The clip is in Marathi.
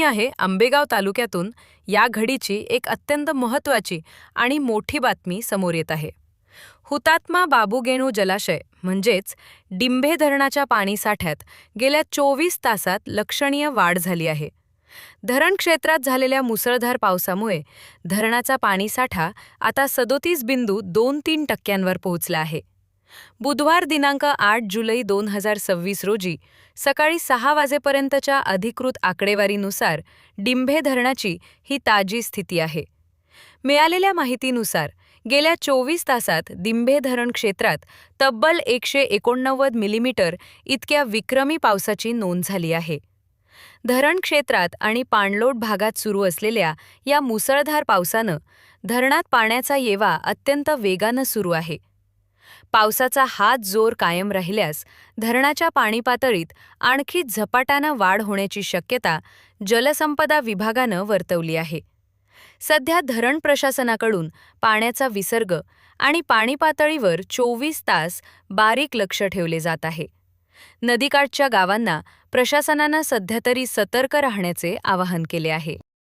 आहे आंबेगाव तालुक्यातून या घडीची एक अत्यंत महत्त्वाची आणि मोठी बातमी समोर येत आहे. हुतात्मा बाबूगेनू जलाशय म्हणजेच डिंभे धरणाच्या पाणीसाठ्यात गेल्या 24 तासात लक्षणीय वाढ झाली आहे. धरण क्षेत्रात झालेल्या मुसळधार पावसामुळे धरणाचा पाणीसाठा आता 37.23% पोहोचला आहे. बुधवार दिनांक 8 जुलै 2026 रोजी सकाळी 6 वाजेपर्यंतच्या अधिकृत आकडेवारीनुसार डिंभे धरणाची ही ताजी स्थिती आहे. मिळालेल्या माहितीनुसार गेल्या 24 तासात डिंभे धरण क्षेत्रात तब्बल 189 मिलीमीटर इतक्या विक्रमी पावसाची नोंद झाली आहे. धरण क्षेत्रात आणि पाणलोट भागात सुरू असलेल्या या मुसळधार पावसानं धरणात पाण्याचा येवा अत्यंत वेगानं सुरू आहे. पावसाचा हाच जोर कायम राहिल्यास धरणाच्या पाणीपातळीत आणखी झपाट्यानं वाढ होण्याची शक्यता जलसंपदा विभागानं वर्तवली आहे. सध्या धरण प्रशासनाकडून पाण्याचा विसर्ग आणि पाणीपातळीवर 24 तास बारीक लक्ष ठेवले जात आहे. नदीकाठच्या गावांना प्रशासनानं सध्या तरी सतर्क राहण्याचे आवाहन केले आहे.